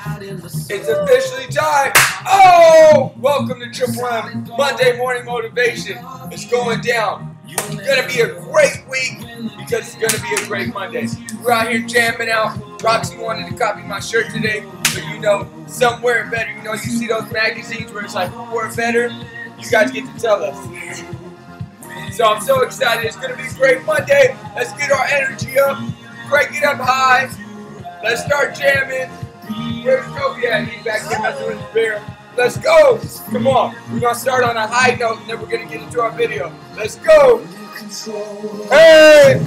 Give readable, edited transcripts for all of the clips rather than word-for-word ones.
It's officially time. Oh, welcome to Triple M Monday Morning Motivation. It's going down. It's going to be a great week because it's going to be a great Monday. We're out here jamming out. Roxy wanted to copy my shirt today, but you know, some wear it better. You know, you see those magazines where it's like, who wore it better? You guys get to tell us. So I'm so excited. It's going to be a great Monday. Let's get our energy up. Crank it up high. Let's start jamming. Where's Kobe at? He's back there messing with his beer. Let's go. Come on. We're going to start on a high note and then we're going to get into our video. Let's go. Hey.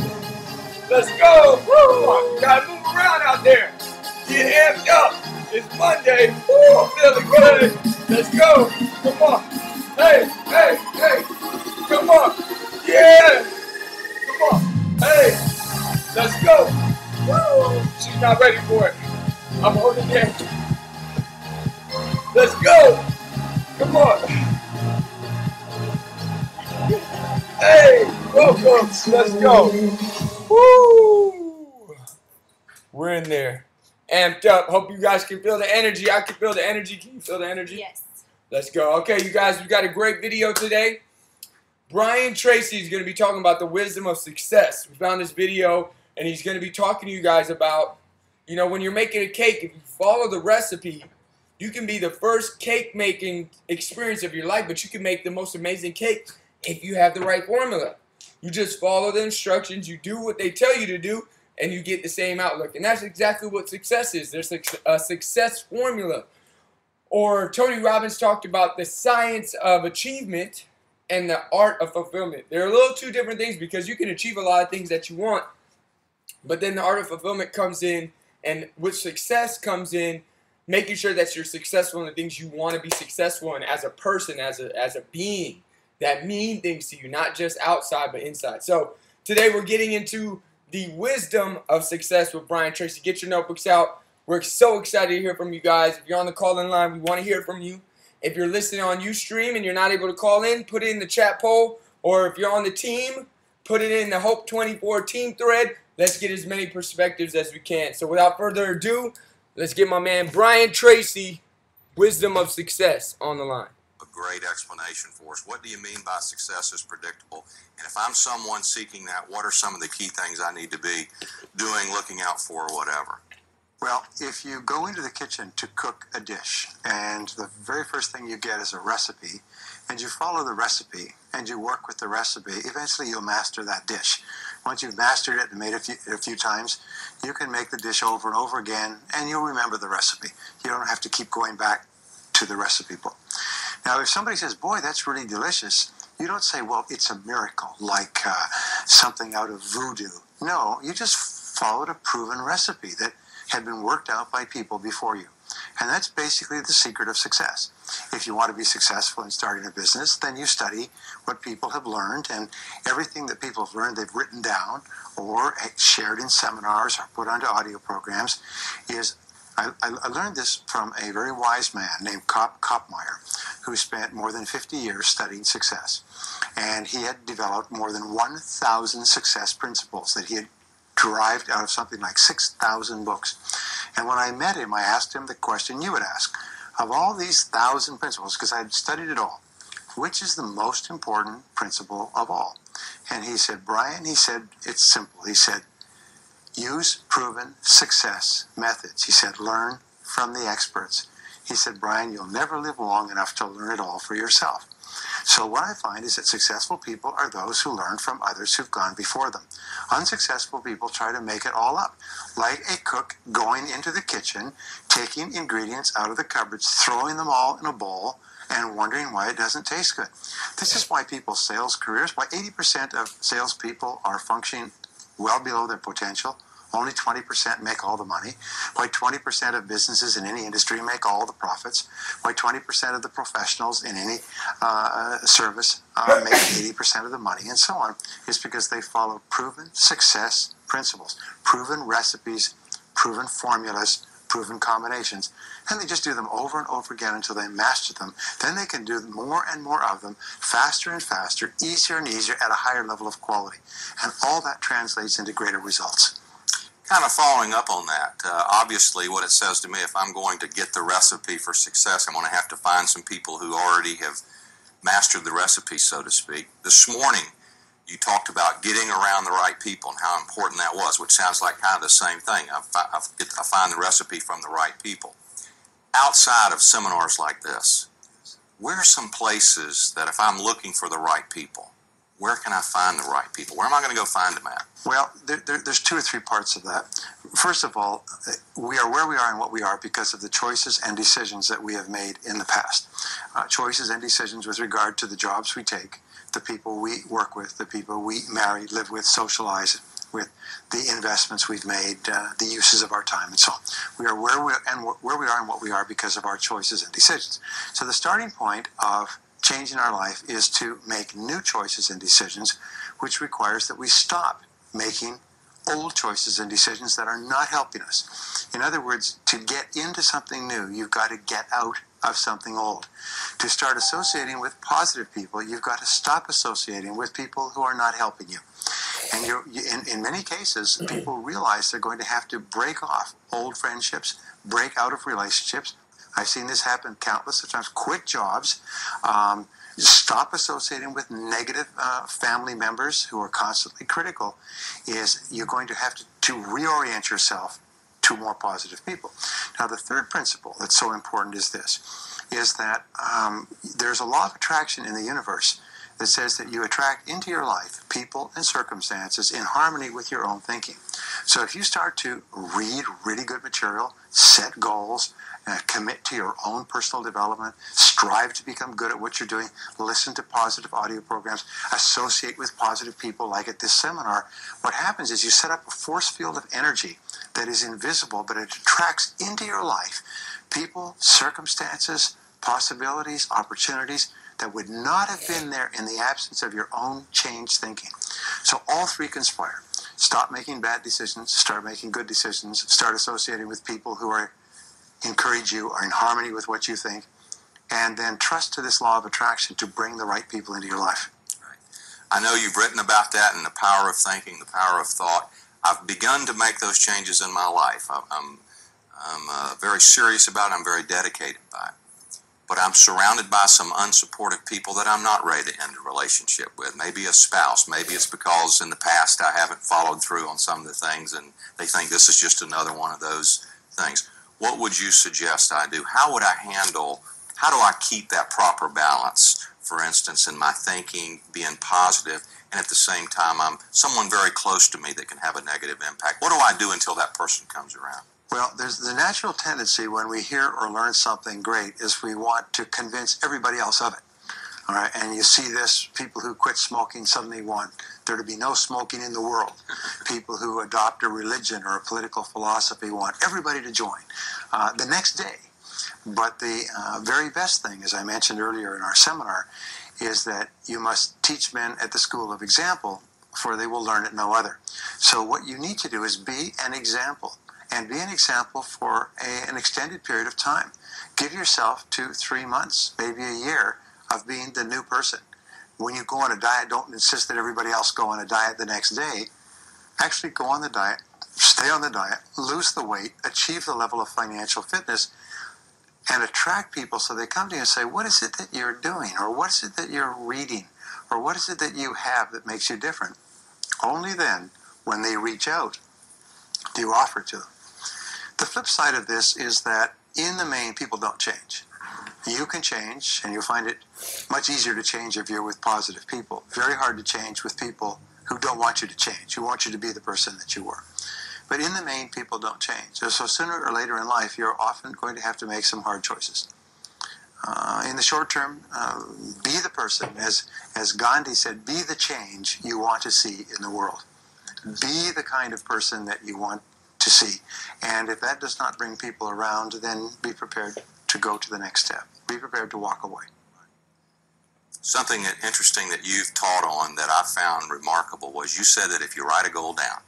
Let's go. Woo. Got to move around out there. Get amped up. It's Monday. Woo. I'm feeling good. Let's go. Come on. Hey. Hey. Hey. Come on. Yeah. Come on. Hey. Let's go. Woo. She's not ready for it. I'm holding it. Let's go. Come on. Hey, welcome. Let's go. Woo. We're in there. Amped up. Hope you guys can feel the energy. I can feel the energy. Can you feel the energy? Yes. Let's go. Okay, you guys, we got a great video today. Tracy is going to be talking about the wisdom of success. We found this video, and he's going to be talking to you guys about, you know, when you're making a cake, if you follow the recipe, you can be the first cake making experience of your life, but you can make the most amazing cake if you have the right formula. You just follow the instructions, you do what they tell you to do, and you get the same outlook. And that's exactly what success is. There's a success formula. Or Tony Robbins talked about the science of achievement and the art of fulfillment. They're a little two different things because you can achieve a lot of things that you want, but then the art of fulfillment comes in, and with success comes in making sure that you're successful in the things you want to be successful in as a person, as a being that mean things to you, not just outside but inside. So today we're getting into the wisdom of success with Tracy. Get your notebooks out. We're so excited to hear from you guys. If you're on the call-in line, we want to hear from you. If you're listening on Ustream and you're not able to call in, put it in the chat poll. Or if you're on the team, put it in the Hope 24 team thread. Let's get as many perspectives as we can. So without further ado, let's get my man Tracy, Wisdom of Success, on the line. A great explanation for us. What do you mean by success is predictable? And if I'm someone seeking that, what are some of the key things I need to be doing, looking out for, or whatever? Well, if you go into the kitchen to cook a dish, and the very first thing you get is a recipe, and you follow the recipe, and you work with the recipe, eventually you'll master that dish. Once you've mastered it and made it a few times, you can make the dish over and over again, and you'll remember the recipe. You don't have to keep going back to the recipe book. Now, if somebody says, boy, that's really delicious, you don't say, well, it's a miracle, like something out of voodoo. No, you just followed a proven recipe that had been worked out by people before you. And that's basically the secret of success. If you want to be successful in starting a business, then you study what people have learned, and everything that people have learned they've written down or shared in seminars or put onto audio programs is, I learned this from a very wise man named Kopmeyer, who spent more than 50 years studying success. And he had developed more than 1,000 success principles that he had derived out of something like 6,000 books. And when I met him, I asked him the question you would ask. Of all these 1,000 principles, because I had studied it all, which is the most important principle of all? And he said, Brian, he said, it's simple. He said, use proven success methods. He said, learn from the experts. He said, Brian, you'll never live long enough to learn it all for yourself. So what I find is that successful people are those who learn from others who've gone before them. Unsuccessful people try to make it all up, like a cook going into the kitchen, taking ingredients out of the cupboards, throwing them all in a bowl, and wondering why it doesn't taste good. This is why people's sales careers, why 80% of salespeople are functioning well below their potential. Only 20% make all the money. Why 20% of businesses in any industry make all the profits. Why 20% of the professionals in any service make 80% of the money, and so on, is because they follow proven success principles, proven recipes, proven formulas, proven combinations, and they just do them over and over again until they master them. Then they can do more and more of them, faster and faster, easier and easier, at a higher level of quality. And all that translates into greater results. Kind of following up on that, obviously what it says to me, if I'm going to get the recipe for success, I'm going to have to find some people who already have mastered the recipe, so to speak. This morning, you talked about getting around the right people and how important that was, which sounds like kind of the same thing. I find the recipe from the right people. Outside of seminars like this, where are some places that if I'm looking for the right people, where can I find the right people? Where am I going to go find them at? Well, there's two or three parts of that. First of all, we are where we are and what we are because of the choices and decisions that we have made in the past. Choices and decisions with regard to the jobs we take, the people we work with, the people we marry, live with, socialize with, the investments we've made, the uses of our time, and so on. We are where we are and what we are because of our choices and decisions. So the starting point of change in our life is to make new choices and decisions, which requires that we stop making old choices and decisions that are not helping us. In other words, to get into something new, you've got to get out of something old. To start associating with positive people, you've got to stop associating with people who are not helping you. And in many cases, people realize they're going to have to break off old friendships, break out of relationships. I've seen this happen countless of times. Quit jobs, stop associating with negative family members who are constantly critical. Is you're going to have to reorient yourself to more positive people. Now, the third principle that's so important is this, is that there's a law of attraction in the universe that says that you attract into your life people and circumstances in harmony with your own thinking. So if you start to read really good material, set goals, commit to your own personal development, strive to become good at what you're doing, listen to positive audio programs, associate with positive people like at this seminar, what happens is you set up a force field of energy that is invisible, but it attracts into your life people, circumstances, possibilities, opportunities that would not have been there in the absence of your own changed thinking. So all three conspire. Stop making bad decisions, start making good decisions, start associating with people who encourage you, are in harmony with what you think, and then trust to this law of attraction to bring the right people into your life. Right. I know you've written about that and the power of thinking, the power of thought. I've begun to make those changes in my life. I'm very serious about it. I'm very dedicated by it. But I'm surrounded by some unsupportive people that I'm not ready to end a relationship with. Maybe a spouse. Maybe it's because in the past I haven't followed through on some of the things and they think this is just another one of those things. What would you suggest I do? How do I keep that proper balance, for instance, in my thinking, being positive, and at the same time I'm someone very close to me that can have a negative impact? What do I do until that person comes around? Well, there's the natural tendency when we hear or learn something great is we want to convince everybody else of it. All right, and you see this, people who quit smoking suddenly want there to be no smoking in the world. People who adopt a religion or a political philosophy want everybody to join the next day. But the very best thing, as I mentioned earlier in our seminar, is that you must teach men at the school of example, for they will learn at no other. So what you need to do is be an example. And be an example for an extended period of time. Give yourself 2, 3 months, maybe a year, of being the new person. When you go on a diet, don't insist that everybody else go on a diet the next day. Actually go on the diet, stay on the diet, lose the weight, achieve the level of financial fitness, and attract people so they come to you and say, what is it that you're doing? Or what is it that you're reading? Or what is it that you have that makes you different? Only then, when they reach out, do you offer to them. The flip side of this is that in the main, people don't change. You can change, and you'll find it much easier to change if you're with positive people. Very hard to change with people who don't want you to change, who want you to be the person that you were. But in the main, people don't change. So sooner or later in life, you're often going to have to make some hard choices. In the short term, be the person, as Gandhi said, be the change you want to see in the world. Be the kind of person that you want to see. And if that does not bring people around, then be prepared to go to the next step. Be prepared to walk away. Something interesting that you've taught on that I found remarkable was you said that if you write a goal down,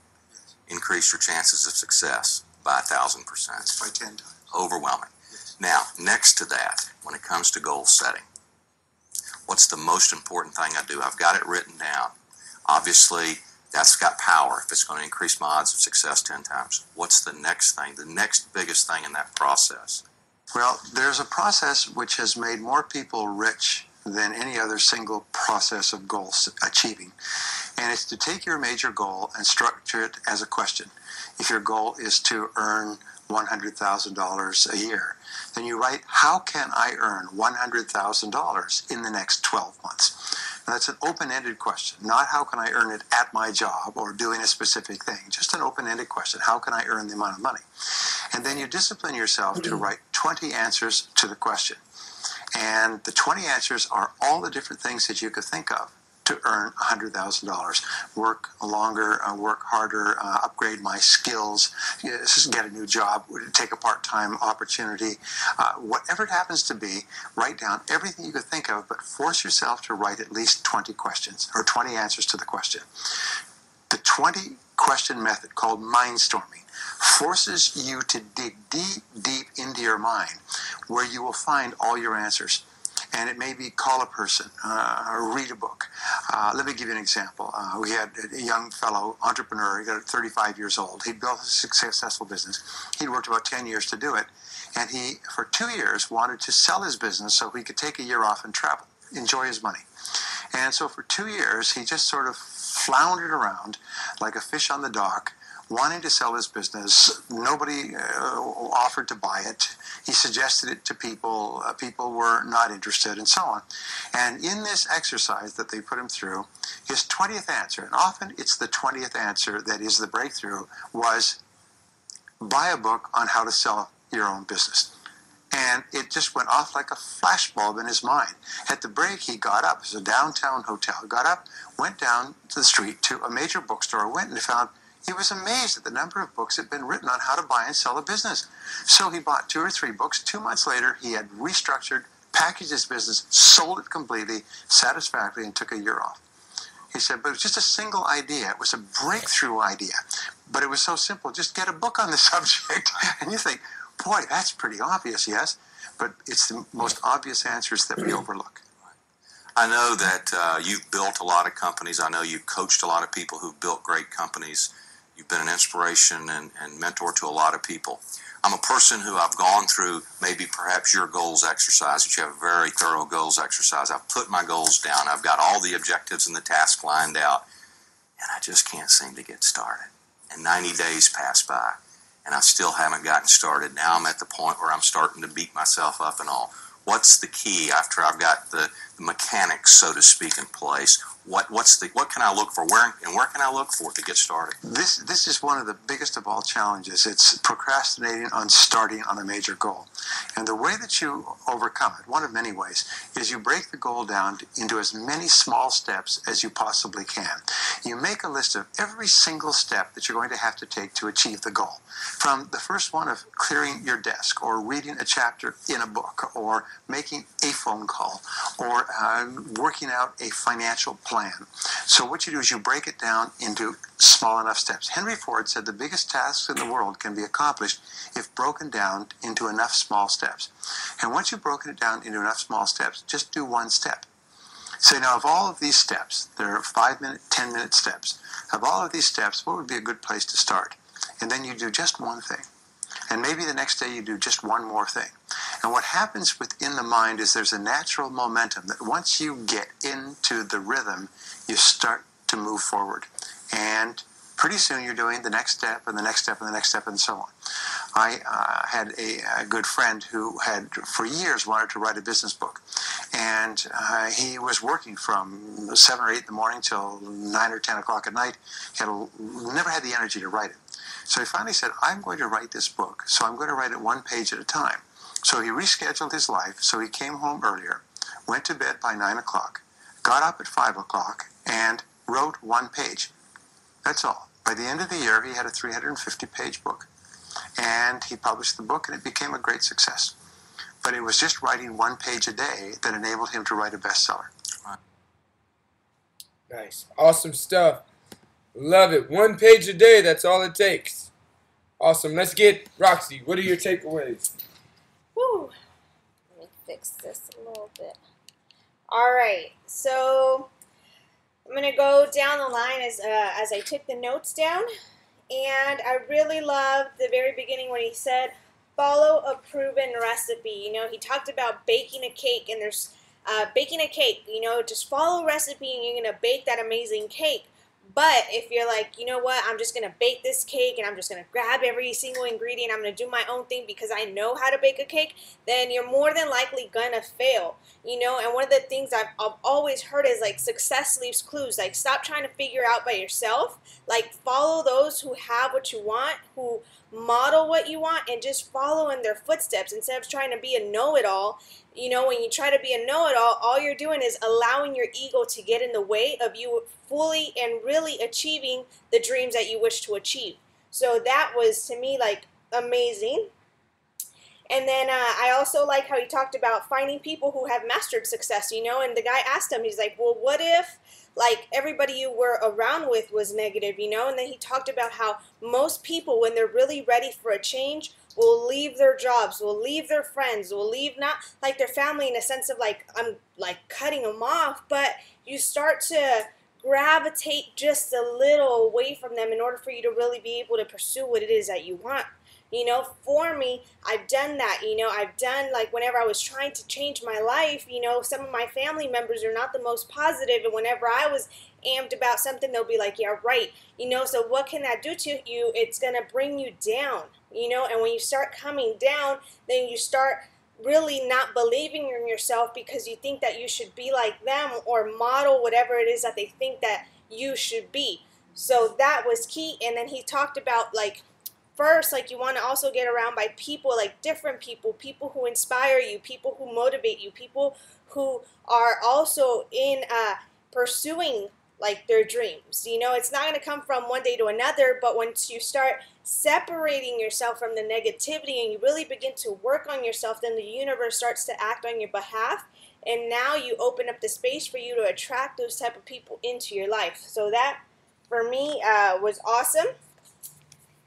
increase your chances of success by 1,000%. By 10 times. Overwhelming. Yes. Now, next to that, when it comes to goal setting, what's the most important thing I do? I've got it written down. Obviously, That's got power if it's going to increase my odds of success 10 times. What's the next thing, the next biggest thing in that process? Well, there's a process which has made more people rich than any other single process of goal achieving. And it's to take your major goal and structure it as a question. If your goal is to earn $100,000 a year, then you write, how can I earn $100,000 in the next 12 months? Now, that's an open-ended question, not how can I earn it at my job or doing a specific thing, just an open-ended question, how can I earn the amount of money? And then you discipline yourself to write 20 answers to the question. And the 20 answers are all the different things that you could think of to earn $100,000. Work longer, work harder, upgrade my skills, get a new job, take a part-time opportunity. Whatever it happens to be, write down everything you could think of, but force yourself to write at least 20 questions or 20 answers to the question. The 20 question method, called mindstorming, forces you to dig deep, deep into your mind where you will find all your answers. And it may be call a person, or read a book. Let me give you an example. We had a young fellow, entrepreneur, he got 35 years old. He built a successful business. He'd worked about 10 years to do it. And he, for 2 years, wanted to sell his business so he could take a year off and travel, enjoy his money. And so for 2 years, he just sort of floundered around like a fish on the dock, wanting to sell his business. Nobody offered to buy it. He suggested it to people. People were not interested, and so on. And in this exercise that they put him through, his 20th answer, and often it's the 20th answer that is the breakthrough, was buy a book on how to sell your own business. And it just went off like a flashbulb in his mind. At the break, he got up. It was a downtown hotel. Got up, went down to the street to a major bookstore, went and found. He was amazed at the number of books that had been written on how to buy and sell a business. So he bought 2 or 3 books. 2 months later, he had restructured, packaged his business, sold it completely, satisfactorily, and took a year off. He said, but it was just a single idea. It was a breakthrough idea. But it was so simple. Just get a book on the subject. And you think, boy, that's pretty obvious, yes? But it's the most obvious answers that we overlook. I know that you've built a lot of companies. I know you've coached a lot of people who've built great companies. You've been an inspiration and mentor to a lot of people. I'm a person who I've gone through maybe perhaps your goals exercise, that you have a very thorough goals exercise. I've put my goals down. I've got all the objectives and the tasks lined out, and I just can't seem to get started. And 90 days pass by, and I still haven't gotten started. Now I'm at the point where I'm starting to beat myself up and all. What's the key after I've got the mechanics, so to speak, in place? What can I look for? Where can I look for to get started? This is one of the biggest of all challenges. It's procrastinating on starting on a major goal. And the way that you overcome it, one of many ways, is you break the goal down into as many small steps as you possibly can. You make a list of every single step that you're going to have to take to achieve the goal. From the first one of clearing your desk, or reading a chapter in a book, or making a phone call, or working out a financial plan. So what you do is you break it down into small enough steps. Henry Ford said the biggest tasks in the world can be accomplished if broken down into enough small steps. And once you've broken it down into enough small steps, just do one step. Say, now, of all of these steps, there are 5-minute, 10-minute steps. Of all of these steps, what would be a good place to start? And then you do just one thing. And maybe the next day you do just one more thing. And what happens within the mind is there's a natural momentum that once you get into the rhythm, you start to move forward. And pretty soon you're doing the next step and the next step and the next step and so on. I had a good friend who had for years wanted to write a business book. And he was working from 7 or 8 in the morning till 9 or 10 o'clock at night. He never had the energy to write it. So he finally said, I'm going to write this book, so I'm going to write it 1 page at a time. So he rescheduled his life, so he came home earlier, went to bed by 9 o'clock, got up at 5 o'clock, and wrote 1 page. That's all. By the end of the year, he had a 350-page book. And he published the book, and it became a great success. But it was just writing 1 page a day that enabled him to write a bestseller. Nice. Awesome stuff. Love it. 1 page a day, that's all it takes. Awesome. Let's get Roxy. What are your takeaways? Woo. Let me fix this a little bit. All right. So I'm going to go down the line as I took the notes down. And I really loved the very beginning when he said, follow a proven recipe. You know, he talked about baking a cake, and there's baking a cake, you know, just follow a recipe and you're going to bake that amazing cake. But if you're like, you know what, I'm just going to bake this cake and I'm just going to grab every single ingredient, I'm going to do my own thing because I know how to bake a cake, then you're more than likely going to fail. You know, and one of the things I've always heard is like success leaves clues. Like stop trying to figure out by yourself. Like follow those who have what you want, who model what you want, and just follow in their footsteps instead of trying to be a know-it-all. You know, when you try to be a know-it-all, all you're doing is allowing your ego to get in the way of you fully and really achieving the dreams that you wish to achieve. So that was, to me, like amazing. And then I also like how he talked about finding people who have mastered success, you know, and the guy asked him, he's like, well, what if like everybody you were around with was negative, you know? And then he talked about how most people, when they're really ready for a change, will leave their jobs, will leave their friends, will leave not like their family in a sense of like, I'm like cutting them off, but you start to gravitate just a little away from them in order for you to really be able to pursue what it is that you want. You know, for me, I've done that. You know, I've done like whenever I was trying to change my life, you know, some of my family members are not the most positive, and whenever I was amped about something, they'll be like, yeah, right. You know, so what can that do to you? It's going to bring you down, you know, and when you start coming down, then you start really not believing in yourself because you think that you should be like them or model whatever it is that they think that you should be. So that was key. And then he talked about like, first, like you want to also get around by people, like different people, people who inspire you, people who motivate you, people who are also in pursuing like their dreams. You know, it's not going to come from one day to another, but once you start separating yourself from the negativity and you really begin to work on yourself, then the universe starts to act on your behalf. And now you open up the space for you to attract those type of people into your life. So that, for me, was awesome.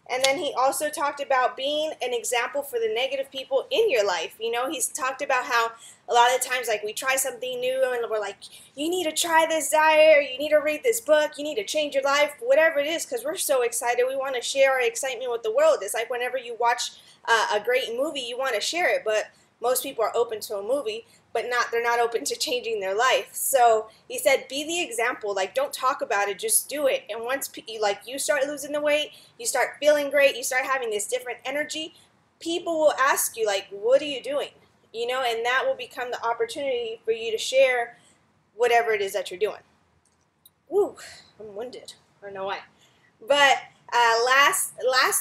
And then he also talked about being an example for the negative people in your life. You know, he's talked about how a lot of times, like, we try something new and we're like, you need to try this diet, or you need to read this book, you need to change your life, whatever it is, because we're so excited. We want to share our excitement with the world. It's like whenever you watch a great movie, you want to share it, but most people are open to a movie, but they're not open to changing their life. So he said, be the example. Like, don't talk about it, just do it. And once you start losing the weight, you start feeling great, you start having this different energy, people will ask you, like, what are you doing? You know, and that will become the opportunity for you to share whatever it is that you're doing. Woo, I'm winded. I don't know why. But last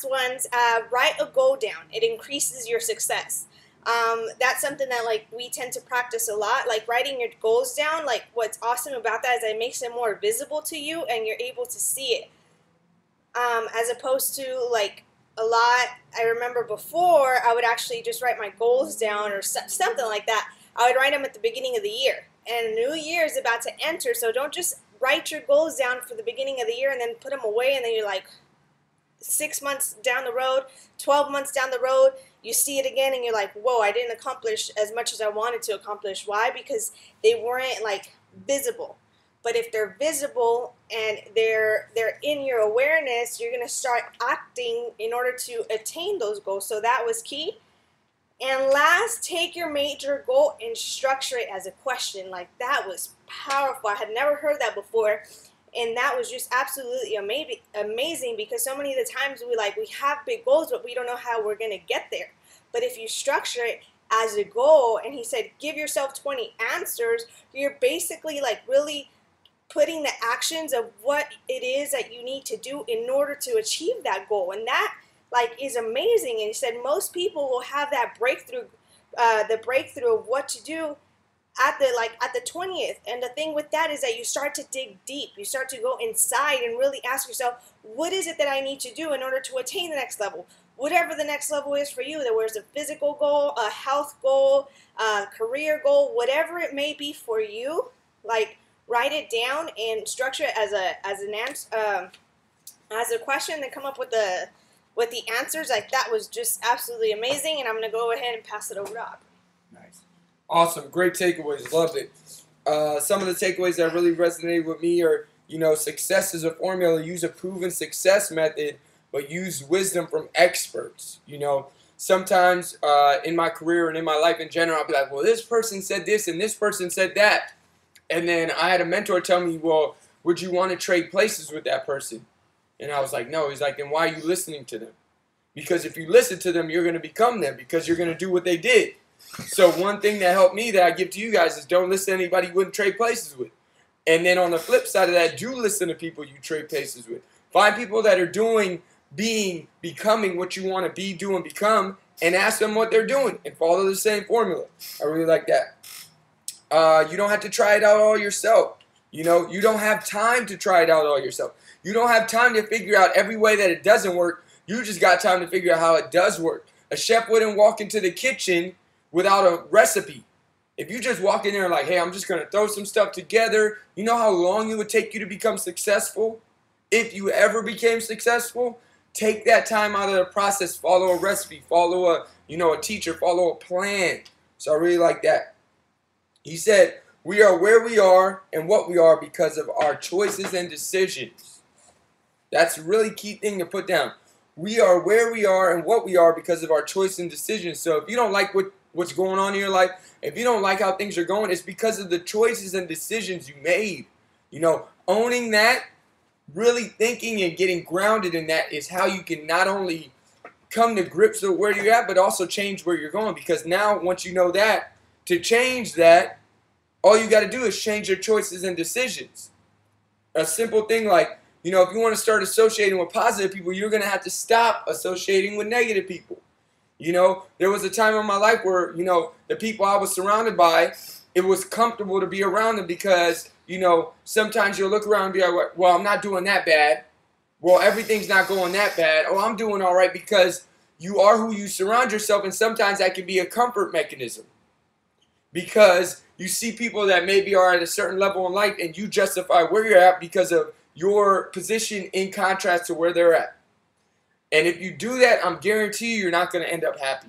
ones, write a goal down. It increases your success. That's something that like we tend to practice a lot, like writing your goals down. Like, what's awesome about that is that it makes it more visible to you and you're able to see it, as opposed to like a lot. I remember before I would actually just write my goals down or something like that. I would write them at the beginning of the year, and a new year is about to enter, so don't just write your goals down for the beginning of the year and then put them away, and then you're like 6 months down the road, 12 months down the road, you see it again and you're like, whoa, I didn't accomplish as much as I wanted to accomplish. Why? Because they weren't like visible. But if they're visible and they're in your awareness, you're going to start acting in order to attain those goals. So that was key. And last, take your major goal and structure it as a question. Like, that was powerful. I had never heard that before. And that was just absolutely amazing, because so many of the times we have big goals, but we don't know how we're going to get there. But if you structure it as a goal, and he said, give yourself 20 answers, you're basically like really putting the actions of what it is that you need to do in order to achieve that goal. And that like is amazing. And he said most people will have that breakthrough, the breakthrough of what to do at the 20th. And the thing with that is that you start to dig deep. You start to go inside and really ask yourself, what is it that I need to do in order to attain the next level? Whatever the next level is for you, there was a physical goal, a health goal, a career goal, whatever it may be for you, like write it down and structure it as a question, then come up with the answers. Like, that was just absolutely amazing, and I'm gonna go ahead and pass it over to Aubrey. Nice. Awesome. Great takeaways. Loved it. some of the takeaways that really resonated with me are, success is a formula. Use a proven success method, but use wisdom from experts. Sometimes in my career and in my life in general, I'll be like, well, this person said this and this person said that. And then I had a mentor tell me, well, would you want to trade places with that person? And I was like, no. He's like, then why are you listening to them? Because if you listen to them, you're going to become them because you're going to do what they did. So one thing that helped me that I give to you guys is don't listen to anybody you wouldn't trade places with. And then on the flip side of that, do listen to people you trade places with. Find people that are doing, being, becoming what you want to be, do, and become, and ask them what they're doing and follow the same formula. I really like that. You don't have to try it out all yourself. You don't have time to try it out all yourself. You don't have time to figure out every way that it doesn't work. You just got time to figure out how it does work. A chef wouldn't walk into the kitchen without a recipe. If you just walk in there like, hey, I'm just going to throw some stuff together, you know how long it would take you to become successful? If you ever became successful, take that time out of the process, follow a recipe, follow a teacher, follow a plan. So I really like that. He said, we are where we are and what we are because of our choices and decisions. That's a really key thing to put down. We are where we are and what we are because of our choices and decisions. So if you don't like what's going on in your life, if you don't like how things are going, it's because of the choices and decisions you made. Owning that, really thinking and getting grounded in that is how you can not only come to grips with where you're at, but also change where you're going. Because now, once you know that, to change that, all you got to do is change your choices and decisions. A simple thing like, if you want to start associating with positive people, you're going to have to stop associating with negative people. There was a time in my life where, the people I was surrounded by, it was comfortable to be around them because, sometimes you'll look around and be like, well, I'm not doing that bad. Well, everything's not going that bad. Oh, I'm doing all right, because you are who you surround yourself, and sometimes that can be a comfort mechanism. Because you see people that maybe are at a certain level in life and you justify where you're at because of your position in contrast to where they're at. And if you do that, I'm guarantee you're not going to end up happy.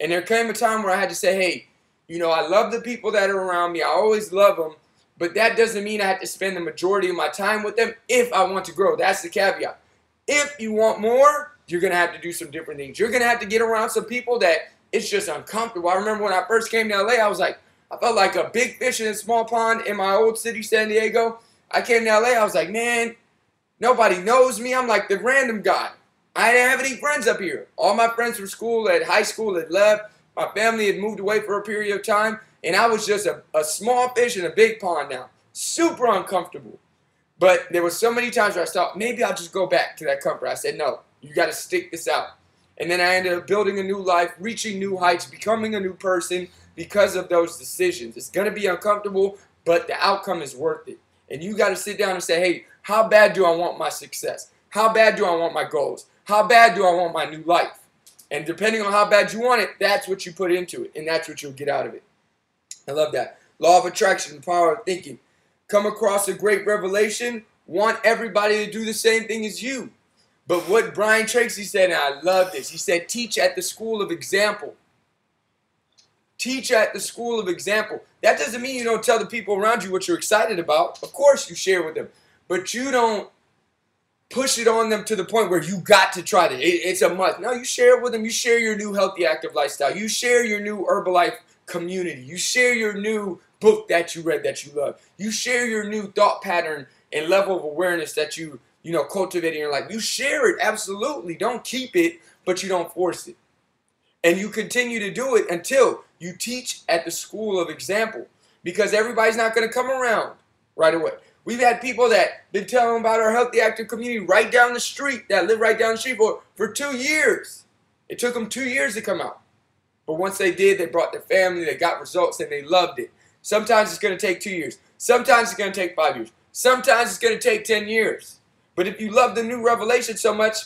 And there came a time where I had to say, hey, I love the people that are around me. I always love them. But that doesn't mean I have to spend the majority of my time with them if I want to grow. That's the caveat. If you want more, you're going to have to do some different things. You're going to have to get around some people that it's just uncomfortable. I remember when I first came to LA, I felt like a big fish in a small pond in my old city, San Diego. I came to LA, I was like, man, nobody knows me. I'm like the random guy. I didn't have any friends up here. All my friends from school, at high school, had left. My family had moved away for a period of time. And I was just a small fish in a big pond now. Super uncomfortable. But there were so many times where I thought, maybe I'll just go back to that comfort. I said, no, you got to stick this out. And then I ended up building a new life, reaching new heights, becoming a new person because of those decisions. It's going to be uncomfortable, but the outcome is worth it. And you got to sit down and say, hey, how bad do I want my success? How bad do I want my goals? How bad do I want my new life? And depending on how bad you want it, that's what you put into it, and that's what you'll get out of it. I love that. Law of attraction, the power of thinking. Come across a great revelation, want everybody to do the same thing as you. But what Brian Tracy said, and I love this, he said, teach at the school of example. Teach at the school of example. That doesn't mean you don't tell the people around you what you're excited about. Of course you share with them. But you don't push it on them to the point where you got to try it. It's a must. No, you share it with them. You share your new healthy, active lifestyle. You share your new Herbalife community. You share your new book that you read that you love. You share your new thought pattern and level of awareness that you cultivate in your life. You share it, absolutely. Don't keep it, but you don't force it. And you continue to do it until you teach at the school of example, because everybody's not going to come around right away. We've had people that been telling about our healthy, active community right down the street, that live right down the street for 2 years. It took them 2 years to come out. But once they did, they brought their family, they got results, and they loved it. Sometimes it's going to take 2 years. Sometimes it's going to take 5 years. Sometimes it's going to take 10 years. But if you love the new revelation so much,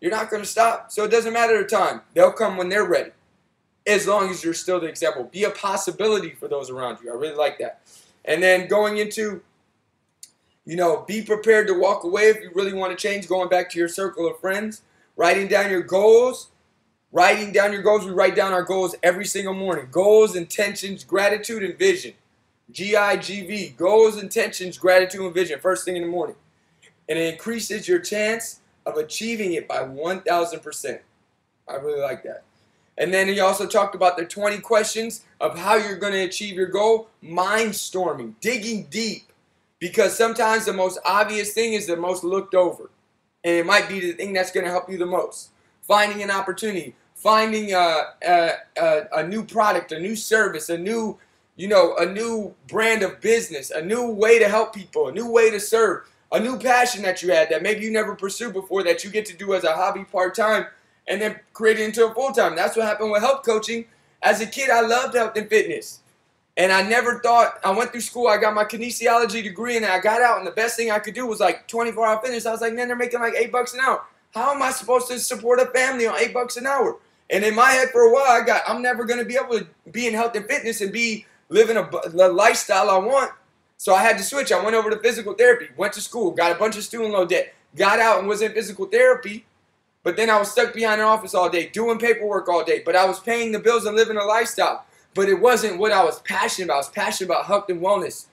you're not going to stop. So it doesn't matter the time. They'll come when they're ready, as long as you're still the example. Be a possibility for those around you. I really like that. And then going into, be prepared to walk away if you really want to change, going back to your circle of friends, writing down your goals. We write down our goals every single morning. Goals, intentions, gratitude, and vision. GIGV, goals, intentions, gratitude, and vision, first thing in the morning. And it increases your chance of achieving it by 1,000%. I really like that. And then he also talked about the 20 questions of how you're going to achieve your goal. Mind storming, digging deep. Because sometimes the most obvious thing is the most looked over. And it might be the thing that's going to help you the most. Finding an opportunity. Finding a new product, a new service, a new brand of business, a new way to help people, a new way to serve, a new passion that you had that maybe you never pursued before that you get to do as a hobby part-time and then create it into a full-time. That's what happened with health coaching. As a kid, I loved health and fitness. And I never thought, I went through school, I got my kinesiology degree, and I got out, and the best thing I could do was like 24-hour fitness. I was like, man, they're making like $8 an hour. How am I supposed to support a family on $8 an hour? And in my head for a while, I'm never going to be able to be in health and fitness and be living the lifestyle I want. So I had to switch. I went over to physical therapy, went to school, got a bunch of student loan debt, got out and was in physical therapy. But then I was stuck behind an office all day, doing paperwork all day. But I was paying the bills and living a lifestyle. But it wasn't what I was passionate about. I was passionate about health and wellness,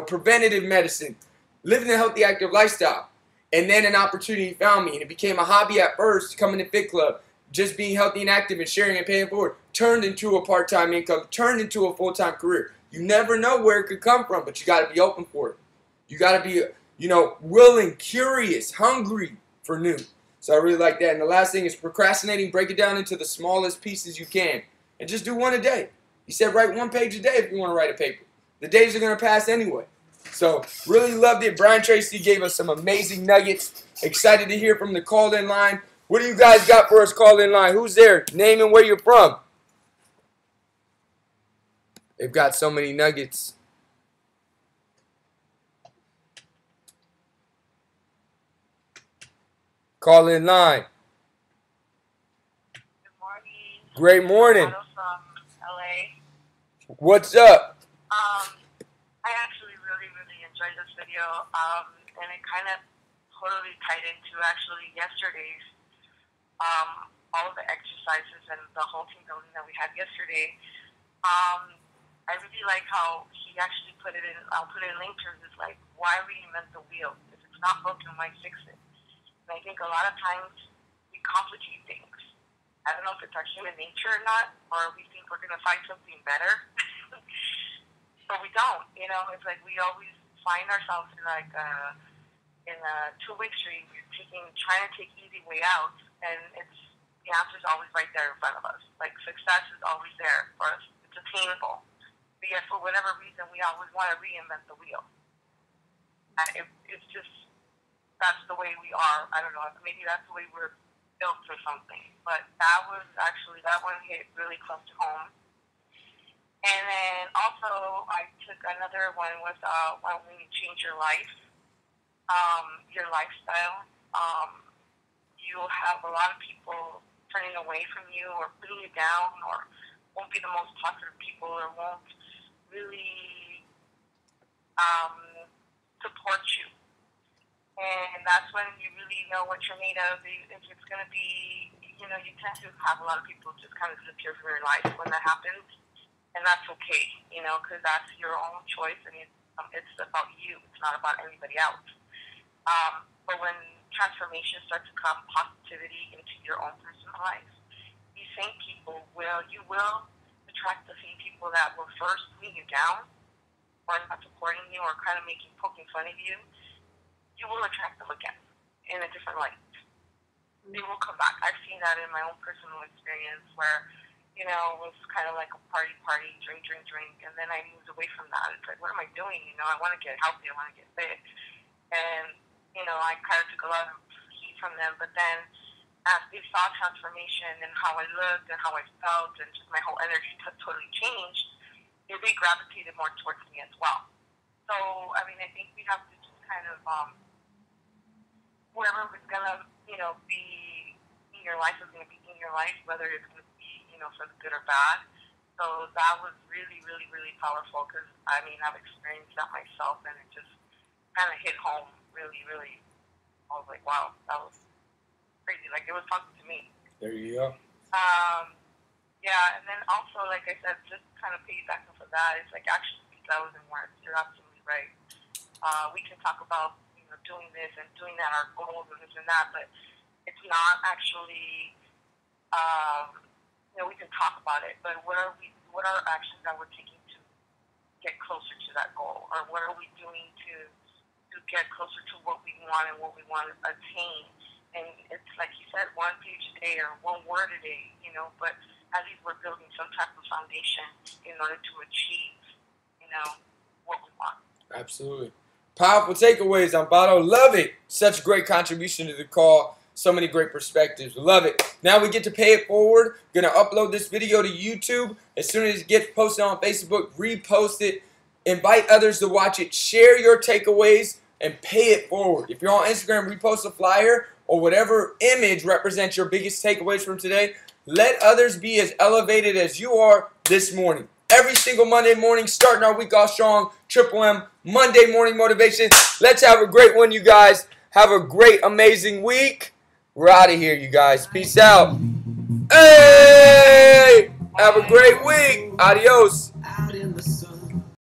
preventative medicine, living a healthy, active lifestyle. And then an opportunity found me, and it became a hobby at first, coming to Fit Club, just being healthy and active and sharing and paying forward, turned into a part-time income, turned into a full-time career. You never know where it could come from, but you got to be open for it. You got to be, willing, curious, hungry for new. So I really like that. And the last thing is procrastinating. Break it down into the smallest pieces you can, and just do one a day. He said write one page a day if you want to write a paper. The days are going to pass anyway. So really loved it. Brian Tracy gave us some amazing nuggets. Excited to hear from the call-in line. What do you guys got for us call-in line? Who's there? Name and where you're from. They've got so many nuggets. Call-in line. Good morning. Great morning. I'm from LA. What's up? I actually really enjoyed this video, and it kind of totally tied into actually yesterday's, all of the exercises and the whole team building that we had yesterday. I really like how he actually put it in, I'll put it in link terms, it's like, why reinvent the wheel? If it's not broken, why fix it? And I think a lot of times we complicate things. I don't know if it's our human nature or not, or we think we're going to find something better. But we don't, it's like we always find ourselves in like in a two-way street. We're trying to take easy way out, and the answer's always right there in front of us. Like success is always there for us. It's attainable. But yet, for whatever reason, we always want to reinvent the wheel. And it's just, that's the way we are. I don't know, maybe that's the way we're built for something. But that one hit really close to home. And then also, I took another one with when you change your life, your lifestyle. You'll have a lot of people turning away from you or putting you down, or won't be the most positive people, or won't really support you. And that's when you really know what you're made of. If it's going to be, you tend to have a lot of people just kind of disappear from your life when that happens. And that's okay, because that's your own choice, and it's about you. It's not about anybody else. But when transformation starts to come, positivity into your own personal life, these same people you will attract the same people that were first putting you down, or not supporting you, or kind of poking fun of you. You will attract them again in a different light. They will come back. I've seen that in my own personal experience where, it was kind of like a party, drink, and then I moved away from that. It's like, what am I doing? I want to get healthy, I want to get fit. And, I kind of took a lot of heat from them, but then as they saw transformation and how I looked and how I felt and just my whole energy totally changed, they gravitated more towards me as well. So, I think we have to just kind of, whoever is going to, be in your life is going to be in your life, whether it's going to be, for the good or bad. So that was really powerful, because, I've experienced that myself, and it just kind of hit home really. I was like, wow, that was crazy. Like, it was talking to me. There you go. Yeah, and then also, like I said, just kind of piggybacking for that, it's like actually speak 1,000 words. You're absolutely right. We can talk about doing this and doing that, our goals and this and that, but it's not actually. We can talk about it, but what are actions that we're taking to get closer to that goal, or what are we doing to get closer to what we want and what we want to attain? And it's like you said, one page a day or one word a day, but at least we're building some type of foundation in order to achieve, what we want. Absolutely. Powerful takeaways, Amparo. Love it. Such great contribution to the call. So many great perspectives. Love it. Now we get to pay it forward. Going to upload this video to YouTube. As soon as it gets posted on Facebook, repost it. Invite others to watch it. Share your takeaways and pay it forward. If you're on Instagram, repost a flyer or whatever image represents your biggest takeaways from today. Let others be as elevated as you are this morning. Every single Monday morning, starting our week off strong. Triple M, Monday morning motivation. Let's have a great one, you guys. Have a great, amazing week. We're out of here, you guys. Peace out. Hey! Have a great week. Adios.